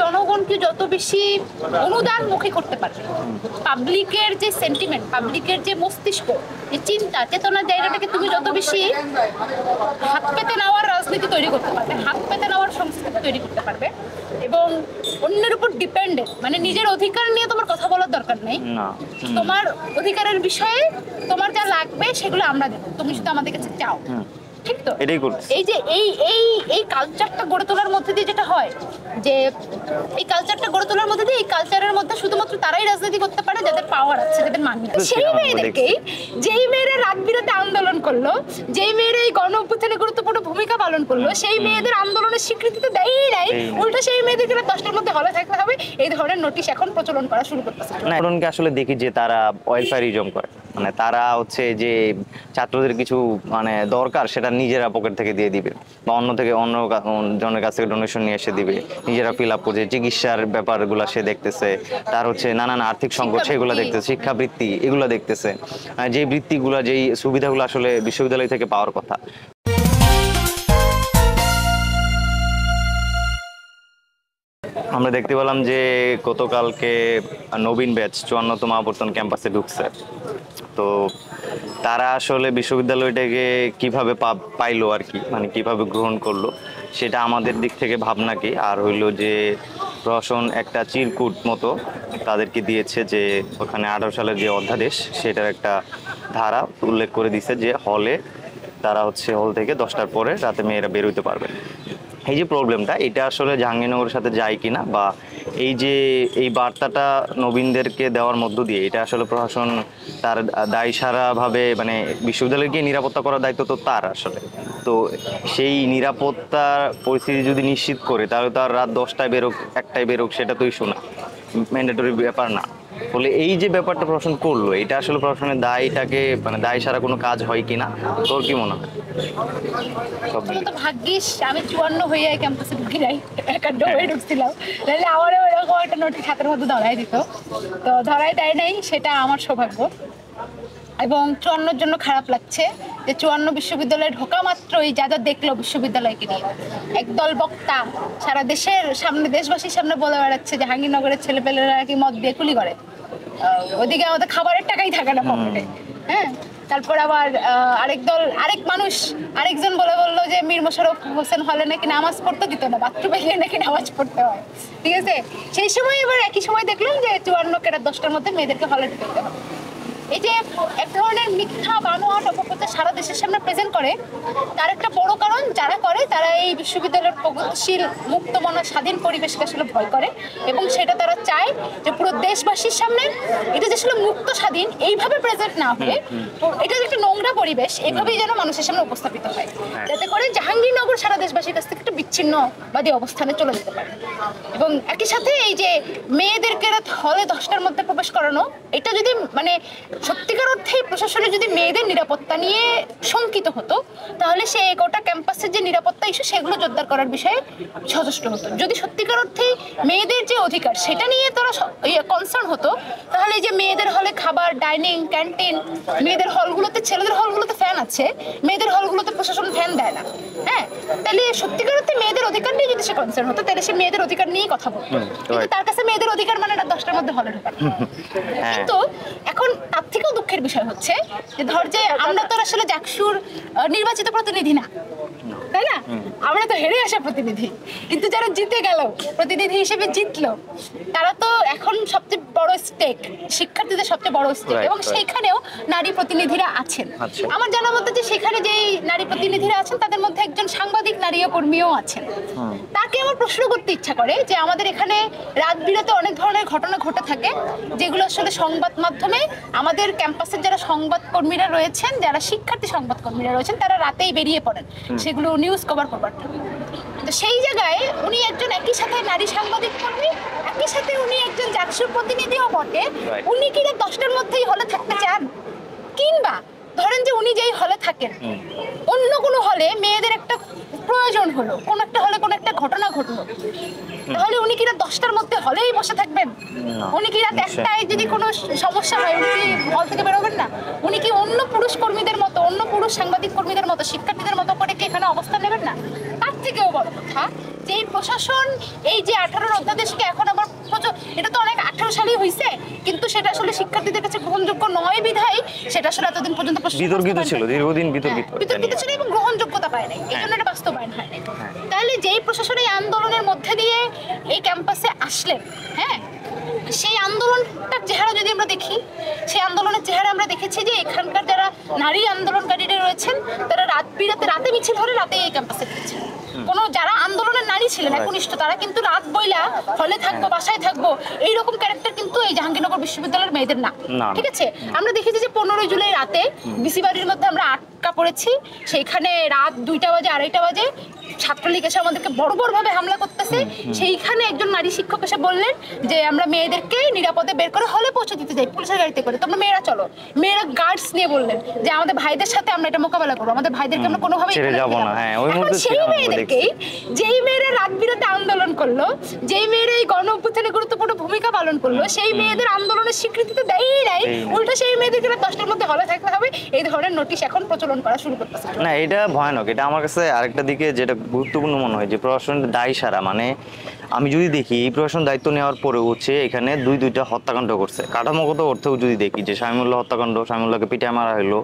জনগণকে যত বেশি অনুদানমুখী করতে পারবে, পাবলিকের যে সেন্টিমেন্ট, পাবলিকের যে মস্তিষ্ক, যে চিন্তা চেতনার জায়গাটাকে তুমি যত বেশি হাত পেতে নেওয়ার রাজনীতি তৈরি করতে পারবে, হাত পেতে নেওয়ার সংস্কৃতি তৈরি করতে পারবে, এবং অন্যের উপর ডিপেন্ডেন্ট, মানে নিজের অধিকার নিয়ে তোমার কথা বলার দরকার নেই, তোমার অধিকারের বিষয়ে তোমার যা লাগবে সেগুলো আমরা দেবো, তুমি শুধু আমাদের কাছে চাও, ঠিক তো? এই যে এই কালচারটা গড়ে তোলার মধ্যে দিয়ে যেটা হয়, যে এই কালচারটা গড়ে তোলার মধ্যে দিয়ে, এই কালচারের মধ্যে শুধুমাত্র তারাই রাজনীতি করতে পারে যাদের পাওয়ার আছে, যাদের মানি আছে। সেই মেয়েদেরকেই, যেই মেয়েরা রাত বিরাতে আন্দোলন করলো, যেই মেয়েরা এই গণ অভ্যুত্থানে গুরুত্বপূর্ণ ভূমিকা পালন করলো, সেই মেয়েদের আন্দোলনের স্বীকৃতি তো দেয়ই নাই, উল্টো সেই মেয়েদেরকে 10টার মধ্যে হলে থাকতে হবে এই ধরনের নোটিশ এখন প্রচলন করা শুরু করতেছে। না, আসলে দেখি যে তারা ওয়েলফেয়ারিজম করে, মানে তারা হচ্ছে যে ছাত্রদের কিছু মানে দরকার সেটা নিজেরা পকেট থেকে দিয়ে দিবে, বা অন্য জনের কাছ থেকে ডোনেশন নিয়ে এসে দিবে, নিজেরা ফিল আপ করছে, চিকিৎসার ব্যাপারগুলো সে দেখতেছে, তার হচ্ছে নানান আর্থিক সংকট সেগুলো দেখতেছে, শিক্ষাবৃত্তি এগুলো দেখতেছে, যে বৃত্তিগুলো, যেই সুবিধাগুলো আসলে বিশ্ববিদ্যালয় থেকে পাওয়ার কথা। আমরা দেখতে পেলাম যে গতকালকে নবীন ব্যাচ 54তম আবর্তন ক্যাম্পাসে ঢুকছে, তো তারা আসলে বিশ্ববিদ্যালয়টাকে কিভাবে পাইলো আর কি, মানে কিভাবে গ্রহণ করলো সেটা আমাদের দিক থেকে ভাবনা কি, আর হইলো যে প্রশাসন একটা চিরকুট মতো তাদেরকে দিয়েছে, যে ওখানে 18 সালের যে অধ্যাদেশ সেটার একটা ধারা উল্লেখ করে দিছে যে হলে তারা হচ্ছে হল থেকে 10টার পরে রাতে মেয়েরা বের হইতে পারবে। এই যে প্রবলেমটা, এটা আসলে জাহাঙ্গীরনগরের সাথে যায় কিনা, বা এই যে এই বার্তাটা নবীনদেরকে দেওয়ার মধ্য দিয়ে এটা আসলে প্রশাসন তার দায়সারাভাবে, মানে বিশ্ববিদ্যালয়কে নিরাপত্তা করার দায়িত্ব তো তার আসলে, তো সেই নিরাপত্তার পরিস্থিতি যদি নিশ্চিত করে তাহলে তার রাত 10টায় বেরোক 1টায় বেরোক সেটা তো ইস্যু না, ম্যান্ডেটরি ব্যাপার না। বলে এই যে ব্যাপারটা প্রশাসন করলো, এটা আসলে প্রশাসনের দায়টাকে, মানে দায় সারা কোনো কাজ হয় কিনা, তোর কি মনে হয়? ভাগ্যিস আমি 54 হয়ে ক্যাম্পাসে ঢুকি নাই, একাড্ড হয়ে ঢুকছিলাম, তাহলে আমারও এরকম একটা নোটিশ হাতের মধ্যে ধরাই দিত, তো ধরাই দেয় নাই, সেটা আমার সৌভাগ্য। এবং 54-র জন্য খারাপ লাগছে যে 54 বিশ্ববিদ্যালয়ে ঢোকা মাত্রই যা যা দেখলো বিশ্ববিদ্যালয়কে নিয়ে, একদল বক্তা সারা দেশের সামনে, দেশবাসীর সামনে বলে বেড়াচ্ছে যে জাহাঙ্গীরনগরের ছেলেপেলেরা কি মদ দিয়ে কুলি করে, ওদিকে আমাদের খাবারের টাকাই থাকে না পকেটে, হ্যাঁ। তারপর আবার আরেক মানুষ আরেকজন বললো যে মীর মোশাররফ হোসেন হলে নাকি নামাজ পড়তে দিত না, বাথরুমে গিয়ে নাকি নামাজ পড়তে হয়, ঠিক আছে। সেই সময় এবার একই সময় দেখলাম যে 54কে রাত 10টার মধ্যে মেয়েদেরকে হলে ঢুকতে হবে। এই যে এক ধরনের মিথ্যা বানোয়াট অপপ্রচার সারা দেশের সামনে প্রেজেন্ট করে, তার একটা বড় কারণ যারা করে তারা এই বিশ্ববিদ্যালয়ের প্রগতিশীল মুক্তমনা স্বাধীন পরিবেশকে আসলে ভয় করে, এবং সেটা তারা চায় যে পুরো দেশবাসীর সামনে এটা যে আসলে মুক্ত স্বাধীন এইভাবে প্রেজেন্ট না হয়ে এটা যে একটা নোংরা পরিবেশ এইভাবেই যেন মানুষের সামনে উপস্থাপিত হয়, যাতে করে জাহাঙ্গীরনগর সারা দেশবাসীর কাছ থেকে একটা বিচ্ছিন্নবাদী অবস্থানে চলে যেতে পারে। এবং একই সাথে এই যে মেয়েদেরকে হলে 10টার মধ্যে প্রবেশ করানো, এটা যদি মানে সত্যিকার অর্থে প্রশাসনের যদি মেয়েদের নিরাপত্তা নিয়ে শঙ্কিত হতো, তাহলে সে গোটা ক্যাম্পাসের যে নিরাপত্তা ইস্যু সেগুলো জোরদার করার বিষয়ে সচেষ্ট হতো। যদি সত্যিকার অর্থে মেয়েদের যে অধিকার সেটা নিয়ে তারা কনসার্ন হতো, তাহলে এই যে মেয়েদের হলে খাবার, ডাইনিং, ক্যান্টিন, মেয়েদের হলগুলোতে, ছেলেদের হলগুলোতে ফ্যান আছে, মেয়েদের হলগুলোতে প্রশাসন ফ্যান দেয় না, হ্যাঁ, তাহলে সত্যিকার অর্থে মেয়েদের অধিকার নিয়ে যদি সে কনসার্ন হতো তাহলে সে মেয়েদের অধিকার নিয়েই কথা বলতো, কিন্তু তার কাছে মেয়েদের অধিকার মানে রাত 10টার মধ্যে হলে ঢোকা। কিন্তু এখন তার থেকেও দুঃখের বিষয় হচ্ছে যে ধর যে আমরা তো আসলে জাকসুর নির্বাচিত প্রতিনিধি না, তাই না, আমরা তো হেরে আসা প্রতিনিধি, কিন্তু যারা জিতে গেল, প্রতিনিধি হিসেবে জিতলো, তারা তো এখন সবচেয়ে বড় স্টেক, শিক্ষার্থীদের সবচেয়ে বড় স্টেক, এবং সেইখানেও নারী প্রতিনিধিরা আছেন। আমার জানা মতে যে সেখানে যেই নারী প্রতিনিধিরা আছেন তাদের মধ্যে একজন সাংবাদিক নারী কর্মীও আছেন। তাকে আমার প্রশ্ন করতে ইচ্ছা করে যে আমাদের এখানে রাত বিরাতে অনেক ধরনের ঘটনা ঘটে থাকে, যেগুলো আসলে সংবাদ মাধ্যমে আমাদের ক্যাম্পাসের যারা সংবাদকর্মীরা রয়েছেন, যারা শিক্ষার্থী সংবাদকর্মীরা রয়েছেন, তারা রাতেই বেরিয়ে পড়েন সেগুলো নিউজ কভার করবার জন্য। তো সেই জায়গায় উনি একজন একই সাথে নারী সাংবাদিক কর্মী, একই সাথে উনি একজন জাকসুর প্রতিনিধিও বটে, উনি কি 10টার মধ্যেই হলে থাকতে চান? কিংবা ধরেন যে উনি যেই হলে থাকেন, অন্য কোনো হলে মেয়েদের একটা প্রয়োজন হলো, কোন একটা হলে কোন একটা ঘটনা ঘটলো, তাহলে উনি কি 10টার মধ্যে হলেই বসে থাকবেন? উনি কি রাত 1টায় যদি কোনো সমস্যা হয় উনি কি হল থেকে বেরোবেন না? উনি কি অন্য পুরুষ কর্মীদের মতো, অন্য পুরুষ সাংবাদিক কর্মীদের মতো, শিক্ষার্থীদের মতো করে কি এখানে অবস্থান নেবেন না? তার থেকেও বড় কথা যে এই প্রশাসন এই যে 18 অধ্যাদেশকে কিন্তু সেটা আসলে শিক্ষার্থীদের কাছে গ্রহণযোগ্য নয় বিধায় সেটা আসলে এতদিন পর্যন্ত বিতর্কিত ছিল, দীর্ঘদিন বিতর্কিত। বিতর্কিত ছিল এবং গ্রহণযোগ্যতা পায় নাই, এই জন্য এটা বাস্তবায়ন হয় নাই। তাহলে যেই প্রশাসন এই আন্দোলনের মধ্যে দিয়ে এই ক্যাম্পাসে আসলেন, হ্যাঁ, সেই আন্দোলনটার চেহারা যদি আমরা দেখি, সেই আন্দোলনের চেহারা আমরা দেখেছি যে এখানকার যারা নারী আন্দোলনকারীরা রয়েছেন তারা রাতে মিছিল হলে রাতে এই ক্যাম্পাসে গিয়েছেন। কোনো যারা আন্দোলনের নারী ছিলেন একনিষ্ঠ, তারা কিন্তু রাত বইলা হলে থাকবো, বাসায় থাকবো, এইরকম ক্যারেক্টার কিন্তু এই জাহাঙ্গীরনগর বিশ্ববিদ্যালয়ের মেয়েদের না, ঠিক আছে? আমরা দেখেছি যে 15 জুলাই রাতে বিসি বাড়ির মধ্যে আমরা আটকা পড়েছি, সেইখানে রাত 2টা বাজে 2:30 বাজে ছাত্রলীগ এসে আমাদেরকে বর্বরভাবে হামলা করতেছে। সেইখানে একজন নারী শিক্ষক এসে বললেন যে আমরা মেয়েদেরকে নিরাপদে বের করে হলে পৌঁছে দিতে যাই পুলিশের গাড়িতে করে, তোমরা মেয়েরা চলো। মেয়েরা গার্ডস নিয়ে বললেন যে আমাদের ভাইদের সাথে আমরা এটা মোকাবেলা করবো, আমাদের ভাইদেরকে আমরা কোনোভাবেই ছেড়ে যাবো না। হ্যাঁ, ওই মুহূর্তে সেই মেয়েদেরকেই, যেই মেয়েরা রাত বিরাতে আন্দোলন করলো, যেই মেয়েরা এই গণ অভ্যুত্থানে গুরুত্বপূর্ণ ভূমিকা পালন করলো, সেই মেয়েদের আন্দোলনের স্বীকৃতি তো দেয়ই নাই, উল্টো সেই মেয়েদেরকে 10টার মধ্যে হলে থাকতে হবে, এই ধরনের নোটিশ এখন প্রচলন করা শুরু করতেছে। না, এটা ভয়ানক। এটা আমার কাছে আরেকটা দিকে যেটা গুরুত্বপূর্ণ মনে হয় যে প্রশাসনের দায় সারা, মানে আমি যদি দেখি এই প্রশাসন দায়িত্ব নেওয়ার পরে হচ্ছে এখানে দুইটা হত্যাকাণ্ড করছে। কাঠামোগত অর্থেও যদি দেখি যে শামীমুল্লাহ হত্যাকাণ্ড, শামীমুল্লাহকে পিটায় মারা হলো,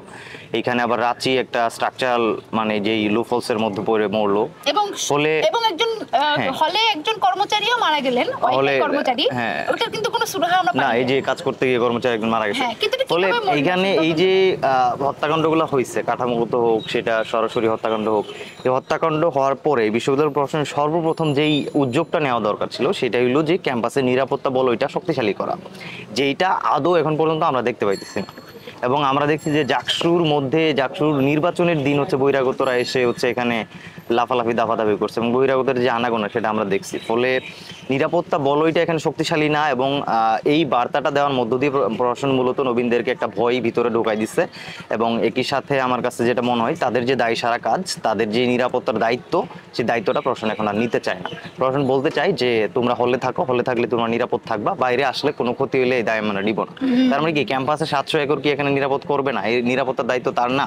এইখানে আবার রাঁচি একটা স্ট্রাকচারাল মানে যেই লুফলসের মধ্যে পড়ে মরলো, এবং একজন হলে একজন কর্মচারীও মারা গেলেন, কর্মচারী, ওটার কিন্তু কোনো সুরাহা আমরা পাই না। এই যে কাজ করতে গিয়ে কর্মচারী একজন মারা গেছে। ফলে এইখানে এই যে হত্যাকাণ্ডগুলো হয়েছে, কাঠামোগত হোক সেটা সরাসরি হত্যাকাণ্ড হোক, এই হত্যাকাণ্ড হওয়ার পরে বিশ্ববিদ্যালয় প্রশাসনের সর্বপ্রথম যেই উদ্যোগটা নেওয়া দরকার ছিল সেটা হলো যে ক্যাম্পাসের নিরাপত্তা বলয়টা শক্তিশালী করা, যেইটা আদৌ এখন পর্যন্ত আমরা দেখতে পাইতেছি না। এবং আমরা দেখছি যে জাকসুর নির্বাচনের দিন হচ্ছে বহিরাগতরা এসে হচ্ছে এখানে লাফালাফি দাফাদাফি করছে এবং বহিরাগতের যে আনাগোনা সেটা আমরা দেখছি। ফলে নিরাপত্তা বলয়টা এখানে শক্তিশালী না, এবং এই বার্তাটা দেওয়ার মধ্য দিয়ে প্রশাসন মূলত নবীনদেরকে একটা ভয় ভিতরে ঢোকাই দিচ্ছে। এবং একই সাথে আমার কাছে যেটা মনে হয় তাদের যে দায় সারা কাজ, তাদের যে নিরাপত্তার দায়িত্ব, সেই দায়িত্বটা প্রশাসন এখন আর নিতে চায় না। প্রশাসন বলতে চায় যে তোমরা হলে থাকো, হলে থাকলে তোমরা নিরাপদ থাকবা, বাইরে আসলে কোনো ক্ষতি হলে এই দায় আমরা নিব না। তার মানে কি ক্যাম্পাসে 700 একর কি এখানে নিরাপদ করবে না? এই নিরাপত্তার দায়িত্ব তার না।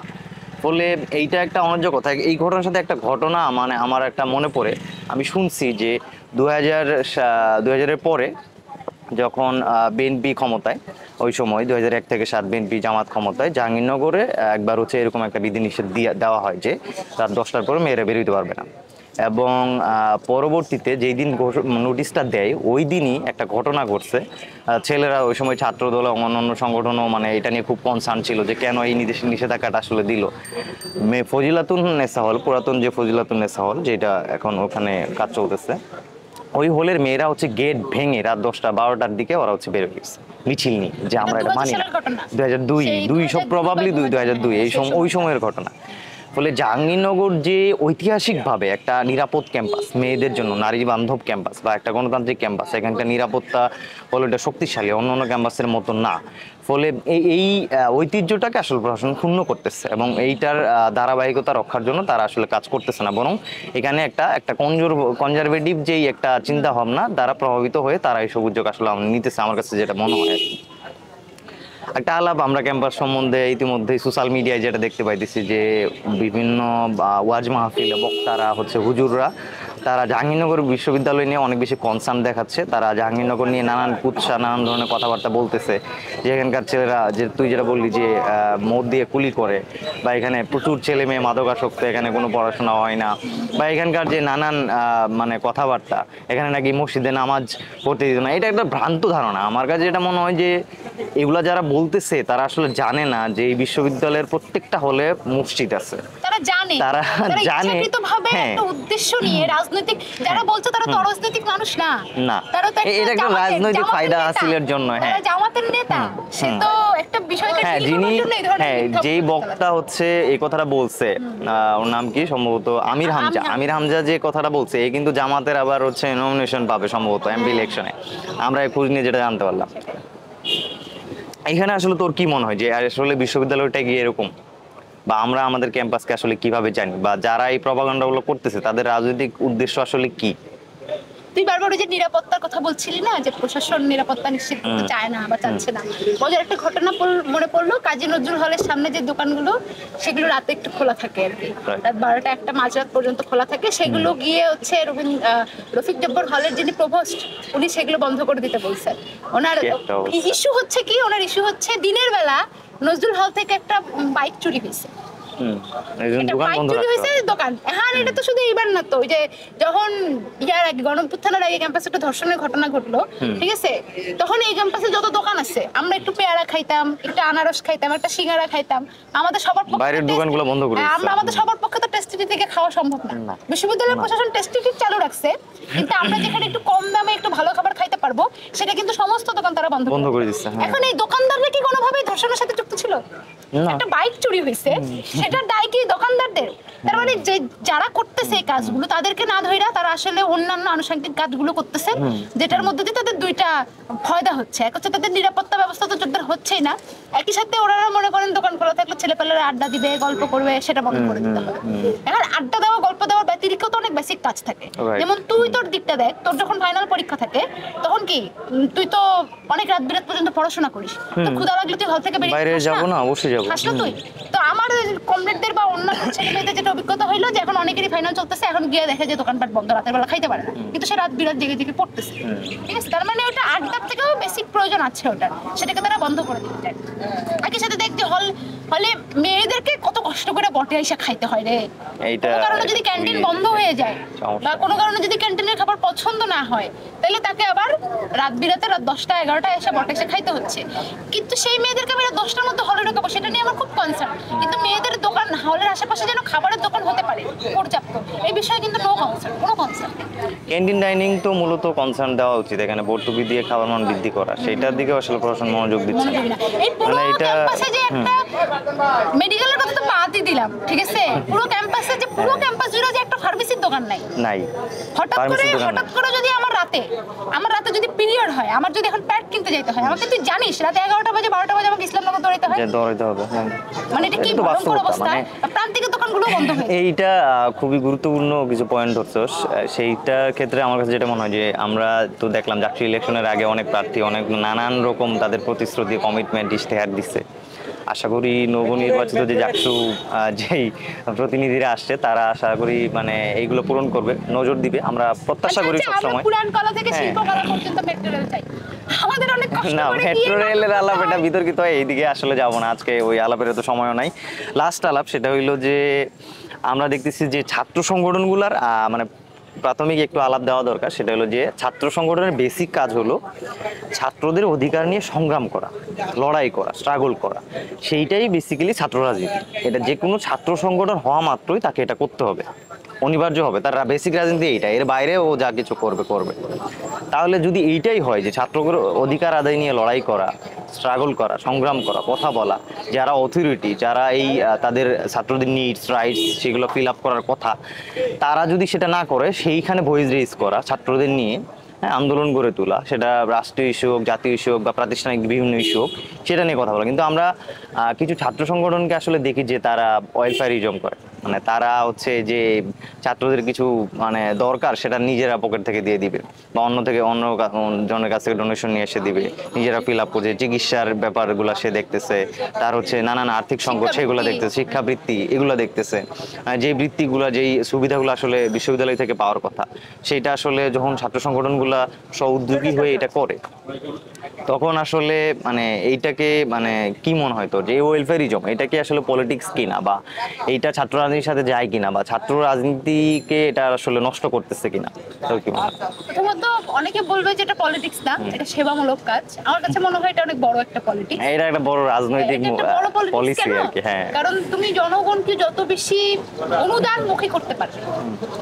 ফলে এইটা একটা অনার্য কথা। এই ঘটনার সাথে একটা ঘটনা মানে আমার একটা মনে পড়ে, আমি শুনছি যে 2000-এর পরে যখন বিএনপি ক্ষমতায়, ওই সময় 2001 থেকে 7 বিএনপি জামাত ক্ষমতায়, জাহাঙ্গীরনগরে একবার হচ্ছে এরকম একটা বিধিনিষেধ দেওয়া হয় যে রাত 10টার পরে মেয়েরা বেরোতে পারবে না। এবং পরবর্তীতে যেই দিন নোটিশটা দেয় ওই দিনই একটা ঘটনা ঘটছে। ছেলেরা ওই সময় ছাত্রদল এবং অন্যান্য সংগঠনও মানে এটা নিয়ে খুব কনসার্ন ছিল যে কেন এই নিষেধাজ্ঞাটা আসলে দিল। ফজিলাতুন্নেসা হল, পুরাতন যে ফজিলাতুন্নেসা হল যেটা এখন ওখানে কাজ চলতেছে, ওই হলের মেয়েরা হচ্ছে গেট ভেঙে রাত 10টা-12টার দিকে ওরা হচ্ছে বের হয়ে গেছে মিছিল নিয়ে, যে আমরা এটা মানি না। 2002 সব প্রবাবলি 2002 ওই সময়ের ঘটনা। ফলে জাহাঙ্গীরনগর যে ঐতিহাসিকভাবে একটা নিরাপদ ক্যাম্পাস, মেয়েদের জন্য নারী বান্ধব ক্যাম্পাস বা একটা গণতান্ত্রিক ক্যাম্পাস, এখানকার নিরাপত্তা হলো এটা শক্তিশালী, অন্য ক্যাম্পাসের মতো না। ফলে এই ঐতিহ্যটাকে আসলে প্রশাসন ক্ষুণ্ণ করতেছে এবং এইটার ধারাবাহিকতা রক্ষার জন্য তারা আসলে কাজ করতেছে না, বরং এখানে একটা কনজারভেটিভ যেই একটা চিন্তা ভাবনা দ্বারা প্রভাবিত হয়ে তারা এইসব উদ্যোগ আসলে নিতেছে, আমার কাছে যেটা মনে হয়। একটা আলাপ আমরা ক্যাম্পাস সম্বন্ধে ইতিমধ্যেই সোশ্যাল মিডিয়ায় যেটা দেখতে পাইতেছি যে বিভিন্ন ওয়াজ মাহফিল বক্তারা হচ্ছে হুজুররা, তারা জাহাঙ্গীরনগর বিশ্ববিদ্যালয় নিয়ে অনেক বেশি কনসার্ন দেখাচ্ছে। তারা জাহাঙ্গীরনগর নিয়ে নানান কুৎসা, নানান ধরনের কথাবার্তা বলতেছে যে এখানকার ছেলেরা, যে তুই যেটা বললি যে মদ দিয়ে কুলি করে, বা এখানে প্রচুর ছেলে মেয়ে মাদকাসক্ত, এখানে কোনো পড়াশোনা হয় না, বা এখানকার যে নানান মানে কথাবার্তা, এখানে নাকি মসজিদে নামাজ পড়তে দিত না। এটা একটা ভ্রান্ত ধারণা। আমার কাছে এটা মনে হয় যে এগুলা যারা বলতেছে তারা আসলে জানে না যে এই বিশ্ববিদ্যালয়ের প্রত্যেকটা হলে মসজিদ আছে। তারা জানে একটা উদ্দেশ্য নিয়ে রাজনৈতিক যারা বলছে তারা তো রাজনৈতিক মানুষ না, তারা তো এটা একটা রাজনৈতিক ফায়দা হাসিলের জন্য। হ্যাঁ, জামাতের নেতা, সে তো একটা বিষয়কে যেই বক্তা হচ্ছে এই কথাটা বলছে, ওর নাম কি সম্ভবত আমির হামজা যে কথাটা বলছে, এই কিন্তু জামাতের আবার হচ্ছে নমিনেশন পাবে সম্ভবত এমপি ইলেকশনে, আমরা খোঁজ নিয়ে যেটা জানতে পারলাম। এখানে আসলে তোর কি মনে হয় যে আসলে বিশ্ববিদ্যালয়টা গিয়ে এরকম, বা আমরা আমাদের ক্যাম্পাসকে আসলে কিভাবে জানি, বা যারা এই প্রপাগান্ডাগুলো করতেছে তাদের রাজনৈতিক উদ্দেশ্য আসলে কি? তুই বারবার ওই যে নিরাপত্তার কথা বলছিলি না, যে প্রশাসন নিরাপত্তা নিশ্চিত করতে চায় না বা চাচ্ছে না, মজার একটা ঘটনা মনে পড়লো, কাজী নজরুল হলের সামনে যে দোকানগুলো সেগুলো রাতে একটু খোলা থাকে আর কি, রাত 12টা 1টা মাঝরাত পর্যন্ত খোলা থাকে, সেগুলো গিয়ে হচ্ছে রফিক জব্বার হলের যিনি প্রভোস্ট উনি সেগুলো বন্ধ করে দিতে বলছেন। ওনার ইস্যু হচ্ছে কি, ওনার ইস্যু হচ্ছে দিনের বেলা নজরুল হল থেকে একটা বাইক চুরি হয়েছে। দোকান, হ্যাঁ এটা তো শুধু এইবার না, তো ওই যে যখন ইয়ার আগে গণঅভ্যুত্থানের আগে ক্যাম্পাসে একটা ধর্ষণের ঘটনা ঘটলো, ঠিক আছে, তখন এই ক্যাম্পাসে যত দোকান আছে আমরা একটু পেয়ারা খাইতাম, একটু আনারস খাইতাম, একটা সিঙ্গারা খাইতাম, আমাদের সবার পক্ষে বাইরের দোকানগুলো বন্ধ করে দিয়েছে। আমরা আমাদের সবার পক্ষে তো টেস্টিটি থেকে খাওয়া সম্ভব না, বিশ্ববিদ্যালয়ের প্রশাসন টেস্টিটি চালু রাখছে, কিন্তু আমরা যেখানে একটু কম দামে একটু ভালো খাবার খাইতে পারবো সেটা কিন্তু সমস্ত দোকান তারা বন্ধ করে দিচ্ছে। এখন এই দোকানদাররা কি কোনোভাবেই ধর্ষণের সাথে যুক্ত ছিল? একটা বাইক চুরি হয়েছে, সেটার দায় কি দোকানদারদের? তার মানে যে যারা করতেছে এই কাজগুলো তাদেরকে না ধইরা তারা আসলে অন্যান্য আনুষঙ্গিক কাজগুলো করতেছে, যেটার মধ্যে দিয়ে তাদের দুইটা ফায়দা হচ্ছে। এক হচ্ছে তাদের নিরাপত্তা ব্যবস্থা তো জোরদার হচ্ছেই না, একই সাথে ওরা মনে করেন দোকান খোলা থাকলে ছেলেপেলেরা আড্ডা দিবে, গল্প করবে, সেটা বন্ধ করে দিতে হবে। এখন আড্ডা দেওয়া, গল্প দেওয়ার ব্যতিরিক্ত তো অনেক বেসিক কাজ থাকে, যেমন তুই তোর দিকটা দেখ, তোর যখন ফাইনাল পরীক্ষা থাকে তখন কি তুই তো অনেক রাত বিরাত পর্যন্ত পড়াশোনা করিস, তো ক্ষুধা লাগলে তুই হল থেকে বেরিয়ে যাবো না, অবশ্যই যাবো। আসলে তুই তো আমার কমরেডদের বা অন্যান্য ছেলেমেয়েদের যেটা অভিজ্ঞতা হইলো যে এখন অনেকেরই ফাইনাল চলতেছে, এখন গিয়ে দেখে যে দোকানপাট বন্ধ, রাতের বেলা খাইতে পারে না, কিন্তু সে রাত বিরাত জেগে জেগে পড়তেছে, ঠিক আছে? তার মানে ওটা আড্ডার থেকেও বেসিক প্রয়োজন আছে ওটা, সেটাকে তারা বন্ধ করে দিতে চায়। একই সাথে দেখ যে হলে মেয়েদেরকে কত কষ্ট করে বটে এসে খাইতে হয় রে, কোনো কারণে যদি ক্যান্টিন বন্ধ হয়ে যায় বা কোনো কারণে যদি ক্যান্টিনের খাবার পছন্দ না হয়, তাহলে তাকে আবার রাত বিরাতে রাত 10টা 11টা এসে বটে এসে খাইতে হচ্ছে। কিন্তু সেই মেয়েদেরকে আমি রাত 10টার মধ্যে হলে ঢোকাবো, সেটা নিয়ে আমার খুব কনসার্ন। কিন্তু মেয়েদের দোকান, হলের আশেপাশে যেন খাবারের দোকান হতে পারে পর্যাপ্ত, এই বিষয়ে কিন্তু কোনো কনসার্ন। ক্যান্টিন ডাইনিং তো মূলত কনসার্ন দেওয়া উচিত, এখানে ভর্তুকি দিয়ে খাবার মান বৃদ্ধি করা, সেটার দিকে আসলে প্রশাসন মনোযোগ দিচ্ছে না। এই পুরো ক্যাম্পাসে যে একটা মেডিকেলের কথা তো বাদই দিলাম, ঠিক আছে, পুরো ক্যাম্পাসে যে পুরো ক্যাম্পাস জুড়ে যে একটা ফার্মেসির দোকান নাই। হঠাৎ করে যদি আমার রাতে যদি পিরিয়ড হয়, আমার যদি এখন প্যাড কিনতে যেতে হয়, আমাকে তুই জানিস রাতে 11টা বাজে 12টা বাজে আমাকে ইসলামনগর দৌড়াইতে হবে। মানে এটা কি ভয়ঙ্কর অবস্থা, প্রান্তিক দোকানগুলো বন্ধ হয়ে যায়। এইটা খুবই গুরুত্বপূর্ণ কিছু পয়েন্ট হচ্ছে, সেইটার ক্ষেত্রে আমার কাছে যেটা মনে হয় যে আমরা তো দেখলাম জাতীয় ইলেকশনের আগে অনেক প্রার্থী অনেক নানান রকম তাদের প্রতিশ্রুতি, কমিটমেন্ট, ইশতেহার দিচ্ছে। আশা করি নবনির্বাচিত যে জাকসু যেই প্রতিনিধিরা আসছে তারা আশা করি মানে এইগুলো পূরণ করবে, নজর দিবে, আমরা প্রত্যাশা করি সবসময়। পুরানকলা থেকে শিল্পকলা পর্যন্ত মেট্রো রেল চাই আমাদের, অনেক কষ্ট করে। না, মেট্রো রেলের আলাপ এটা বিতর্কিত হয়, এইদিকে আসলে যাব না আজকে, ওই আলাপের তো সময়ও নাই। লাস্ট আলাপ সেটা হইলো যে আমরা দেখতেছি যে ছাত্র সংগঠনগুলার মানে প্রাথমিক একটু আলাপ দেওয়া দরকার, সেটা হলো যে ছাত্র সংগঠনের বেসিক কাজ হলো ছাত্রদের অধিকার নিয়ে সংগ্রাম করা, লড়াই করা, স্ট্রাগল করা, সেইটাই বেসিক্যালি ছাত্র রাজনীতি। এটা যে কোনো ছাত্র সংগঠন হওয়া মাত্রই তাকে এটা করতে হবে, অনিবার্য হবে, তার বেসিক রাজনীতি এইটা, এর বাইরে ও যা কিছু করবে। তাহলে যদি এইটাই হয় যে ছাত্রদের অধিকার আদায় নিয়ে লড়াই করা, স্ট্রাগল করা, সংগ্রাম করা, কথা বলা, যারা অথরিটি, যারা এই তাদের ছাত্রদের নিডস, রাইটস সেগুলো ফিল আপ করার কথা, তারা যদি সেটা না করে সেইখানে ভয়েস রেজ করা, ছাত্রদের নিয়ে আন্দোলন গড়ে তোলা, সেটা রাষ্ট্রীয় ইস্যু হোক, জাতীয় ইস্যু হোক বা প্রাতিষ্ঠানিক বিভিন্ন ইস্যু হোক, সেটা নিয়ে কথা বলা। কিন্তু আমরা কিছু ছাত্র সংগঠনকে আসলে দেখি যে তারা ওয়েলফেয়ারিজম করে, মানে তারা হচ্ছে যে ছাত্রদের কিছু মানে দরকার সেটা নিজেরা পকেট থেকে দিয়ে দিবে বা অন্য জনের কাছ থেকে ডোনেশন নিয়ে এসে দিবে, নিজেরা ফিল আপ করছে, চিকিৎসার ব্যাপারগুলো সে দেখতেছে, তার হচ্ছে নানান আর্থিক সংকট সেগুলো দেখতেছে, শিক্ষাবৃত্তি এগুলো দেখতেছে, যে বৃত্তিগুলো যেই সুবিধাগুলো আসলে বিশ্ববিদ্যালয় থেকে পাওয়ার কথা, সেটা আসলে যখন ছাত্র সংগঠনগুলা স্ব-উদ্যোগী হয়ে এটা করে, তখন আসলে মানে এইটাকে মানে কি মনে হয় তো যে ওয়েলফেয়ারিজম এটা কি আসলে পলিটিক্স কিনা, বা এইটা ছাত্র রাজনীতির সাথে যায় কিনা, বা ছাত্র রাজনীতিকে এটা আসলে নষ্ট করতেছে কিনা? প্রথমত অনেকে বলবে যে এটা পলিটিক্স না, এটা সেবামূলক কাজ। আমার কাছে মনে হয় এটা অনেক বড় একটা পলিটিক্স, এটা একটা বড় রাজনৈতিক পলিসি আর কি। হ্যাঁ, কারণ তুমি জনগণকে যত বেশি অনুদানমুখী করতে পারবে,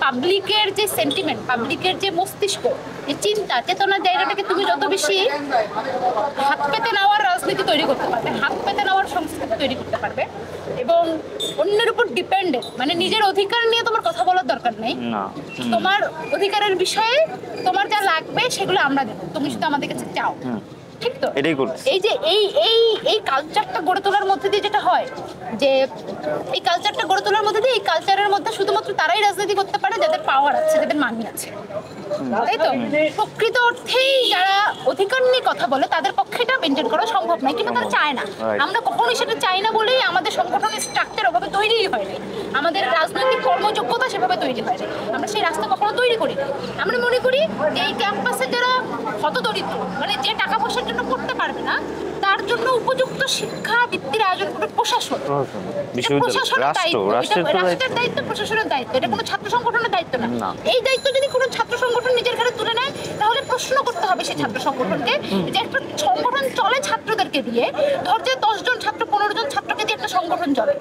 পাবলিকের যে সেন্টিমেন্ট, পাবলিকের যে মস্তিষ্ক, এই চিন্তা চেতনার জায়গাটাকে তুমি যত বেশি হাত পেতে নেওয়ার রাজনীতি তৈরি করতে পারবে, হাত পেতে নেওয়ার সংস্কৃতি তৈরি করতে পারবে, এবং অন্যের উপর ডিপেন্ডেন্ট, মানে নিজের অধিকার নিয়ে তোমার কথা বলার দরকার নেই, তোমার অধিকারের বিষয়ে তোমার যা লাগবে সেগুলো আমরা দেবো, তুমি শুধু আমাদের কাছে চাও, ঠিক তো? এই যে এই কালচারটা গড়ে তোলার মধ্যে দিয়ে যেটা হয় যে এই কালচারটা গড়ে তোলার মধ্যে দিয়ে এই কালচারের মধ্যে শুধুমাত্র তারাই রাজনীতি করতে পারে যাদের পাওয়ার আছে, যাদের মানি আছে, তাই তো? প্রকৃত অর্থেই যারা অধিকার নিয়ে কথা বলে তাদের পক্ষে এটা মেনটেন করা সম্ভব নয়, কিন্তু তারা চায় না। আমরা কখনোই সেটা চাই না বলেই আমাদের সংগঠনের স্ট্রাকচার ওভাবে তৈরিই হয়নি, আমাদের রাজনৈতিক কর্মযোগ্যতা সেভাবে তৈরি হয়নি, আমরা সেই রাস্তা কখনো তৈরি করি না। আমরা মনে করি যে এই ক্যাম্পাসে যারা হতদরিদ্র, মানে যে টাকা পয়সার জন্য পড়তে পারবে না, তার জন্য উপযুক্ত শিক্ষা বৃত্তির আয়োজন করে প্রশাসন, প্রশাসনের দায়িত্ব, রাষ্ট্রের দায়িত্ব, প্রশাসনের দায়িত্ব, এটা কোনো ছাত্র সংগঠনের দায়িত্ব না। এই দায়িত্ব যদি কোনো ছাত্র সংগঠন নিজের ঘরে তুলে নেয়, তাহলে প্রশ্ন করতে হবে সেই ছাত্র সংগঠনকে যে একটা সংগঠন চলে ছাত্রদেরকে দিয়ে, ধর যে 10 জন ছাত্র 15 জন ছাত্রকে দিয়ে একটা সংগঠন চলে,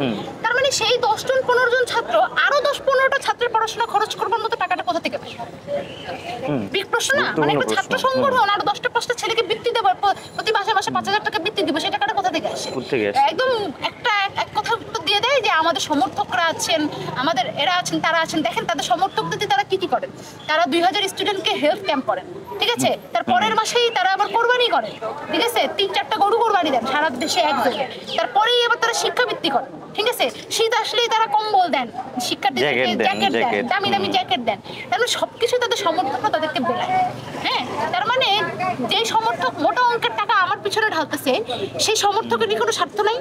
তার মানে সেই 10 জন 15 জন ছাত্র আরো 10-15টা ছাত্রের পড়াশোনা খরচ করবার মতো টাকাটা কোথা থেকে পাবে? বিগ প্রশ্ন না? মানে একটা ছাত্র সংগঠন আরো 10টা ছেলেকে বৃত্তি দেবে, প্রতি মাসে 5,000 টাকা বৃত্তি দিব, সেই টাকাটা কোথা থেকে আসে? একদম এক কথা উত্তর দিয়ে দেয় যে আমাদের সমর্থকরা আছেন, আমাদের এরা আছেন, তারা আছেন। দেখেন তাদের সমর্থকদের দিয়ে তারা কি করেন, তারা 2000 স্টুডেন্টকে হেল্প ক্যাম্প করেন, ঠিক আছে? তার পরের মাসেই তারা আবার কোরবানি করেন, ঠিক আছে? 3-4টা গরু কোরবানি দেন সারা দেশে একযোগে। তারপরেই আবার তারা শিক্ষাবৃত্তি করেন, ঠিক আছে? শীত আসলেই তারা কম্বল দেন, শিক্ষার্থীদেরকে জ্যাকেট দেন, দামি দামি জ্যাকেট দেন। তার মানে সবকিছু তাদের সমর্থকরা তাদেরকে বেড়ায়। হ্যাঁ, তার মানে যে সমর্থক মোটা অঙ্কের টাকা আমার পিছনে ঢালতেছে, সেই সমর্থকের কি কোনো স্বার্থ নাই?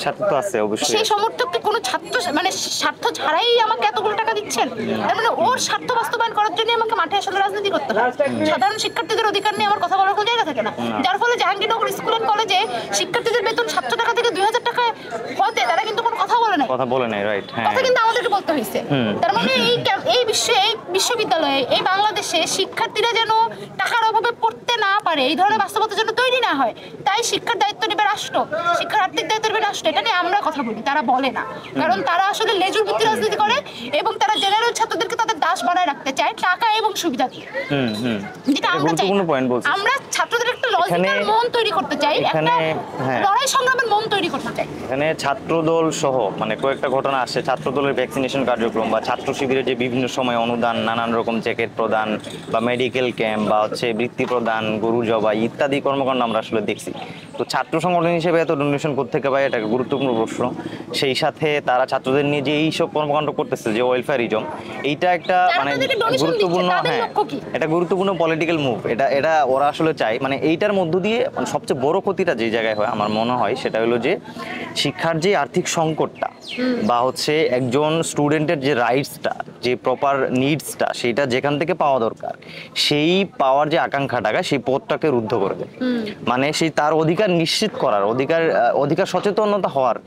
স্বার্থ তো আছে অবশ্যই। সেই সমর্থককে কোনো ছাত্র মানে স্বার্থ ছাড়াই আমাকে এতগুলো টাকা দিচ্ছেন, তার মানে ওর স্বার্থ বাস্তবায়ন করার জন্য আমাকে মাঠে আসলে রাজনীতি করতে হবে। সাধারণ শিক্ষার্থীদের অধিকার নিয়ে আমার কথা বলার কোনো জায়গা থাকে না, যার ফলে জাহাঙ্গীরনগর স্কুল এন্ড কলেজে শিক্ষার্থীদের বেতন 700 টাকা থেকে 2000 টাকায় হতে তারা কিন্তু কোনো কথা বলে নাই, রাইট? হ্যাঁ, কথা কিন্তু আমাদেরকে বলতে হয়েছে। তার মানে এই বিশ্ববিদ্যালয়ে, এই বাংলাদেশে শিক্ষার্থীরা যেন টাকার অভাবে পড়তে না পারে, এই ধরনের বাস্তবতা যেন তৈরি না হয়, তাই শিক্ষার দায়িত্ব নেবে রাষ্ট্র, শিক্ষার আর্থিক দায়িত্ব নেবে রাষ্ট্র। এটা নিয়ে আমরা কথা বলি, তারা বলে না, কারণ তারা আসলে লেজুর ভিত্তিক রাজনীতি করে এবং তারা জেনারেল ছাত্রদেরকে তাদের দাস বানায় রাখতে চায় টাকা এবং সুবিধা দিয়ে। যেটা আমরা চাই, আমরা ছাত্রদের একটা লজিক্যাল মন তৈরি করতে চাই, একটা লড়াই সংগ্রামের মন তৈরি করতে চাই। এখানে ছাত্রদল সহ মানে কয়েকটা ঘটনা আসছে, ছাত্রদলের ভ্যাকসিনেশন কার্যক্রম বা ছাত্র শিবিরের যে বিভিন্ন সময় অনুদান, নানান রকম জ্যাকেট প্রদান বা মেডিকেল ক্যাম্প বা বৃত্তি প্রদান, গরু জবাই ইত্যাদি কর্মকাণ্ড আমরা আসলে দেখছি। তো ছাত্র সংগঠন হিসেবে এত ডোনেশন কোত্থেকে পায়, এটা গুরুত্বপূর্ণ প্রশ্ন। সেই সাথে তারা ছাত্রদের নিয়ে যে এইসব কর্মকাণ্ড করতেছে, যে ওয়েলফেয়ারিজম, এইটা একটা মানে গুরুত্বপূর্ণ, হ্যাঁ, এটা গুরুত্বপূর্ণ পলিটিক্যাল মুভ। এটা ওরা আসলে চায়, মানে এইটার মধ্য দিয়ে মানে সবচেয়ে বড় ক্ষতিটা যে জায়গায় হয় আমার মনে হয় সেটা হলো যে শিক্ষার যে আর্থিক সংকটটা বা একজন স্টুডেন্টের যে রাইটসটা, যে প্রপার নিডসটা, সেটা যেখান থেকে পাওয়া দরকার সেই পাওয়ার যে আকাঙ্ক্ষাটা, সেই পথটাকে রুদ্ধ করে দেয়। মানে সেই তার অধিকার নিশ্চিত করার অধিকার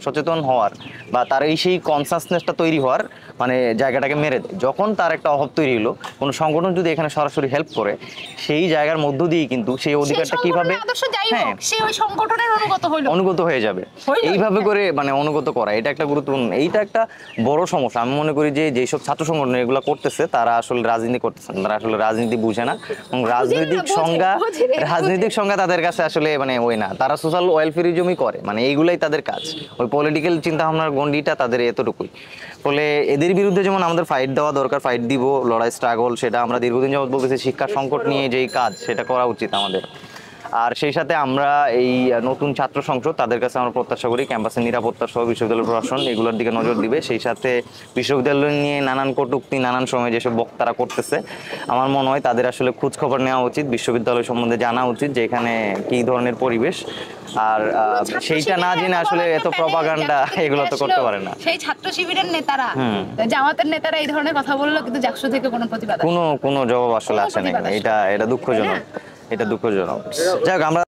সচেতন হওয়ার বা তার সেই কনসাসনেসটা তৈরি হওয়ার মানে জায়গাটাকে মেরে দেয়। যখন তার একটা অভাব তৈরি হলো, কোনো সংগঠন যদি এখানে সরাসরি হেল্প করে, সেই জায়গার মধ্য দিয়ে কিন্তু সেই অধিকারটা কিভাবে অনুগত হয়ে যাবে, এইভাবে করে মানে অনুগত করা, এটা একটা গুরুত্বপূর্ণ, এইটা একটা বড় সমস্যা। আমি মনে করি যে যেসব ছাত্র সংগঠন এগুলো করতেছে তারা আসলে রাজনীতি করতেছে না, তারা আসলে রাজনীতি বুঝে না এবং রাজনৈতিক সংজ্ঞা তাদের কাছে আসলে মানে ওই না, তারা সোশ্যাল ওয়েলফেয়ারিজমই করে, মানে এইগুলাই তাদের কাজ, ওই পলিটিক্যাল চিন্তা ভাবনার গণ্ডিটা তাদের এতটুকুই। ফলে এদের বিরুদ্ধে যেমন আমাদের ফাইট দেওয়া দরকার, ফাইট দিব, লড়াই স্ট্রাগল, সেটা আমরা দীর্ঘদিন যাবত বলতেছি, শিক্ষা সংকট নিয়ে যেই কাজ সেটা করা উচিত আমাদের। আর সেই সাথে আমরা এই নতুন ছাত্র সংসদ, তাদের কাছে আমরা প্রত্যাশা করি ক্যাম্পাসের নিরাপত্তা সহ বিশ্ববিদ্যালয় প্রশাসন এগুলোর দিকে নজর দিবে। সেই সাথে বিশ্ববিদ্যালয় নিয়ে নানান কটূক্তি নানান সময় যেসব বক্তারা করতেছে, আমার মনে হয় তাদের আসলে খোঁজ খবর নেওয়া উচিত, বিশ্ববিদ্যালয় সম্বন্ধে জানা উচিত যে এখানে কি ধরনের পরিবেশ, আর সেইটা না জেনে আসলে এত প্রপাগান্ডা এগুলো তো করতে পারে না। সেই ছাত্র শিবিরের নেতারা, জামাতের নেতারা এই ধরনের কথা বললো, কিন্তু জাকসু থেকে কোনো প্রতিবাদ, কোনো জবাব আসলে আসে না। এটা দুঃখজনক, যাই হোক আমরা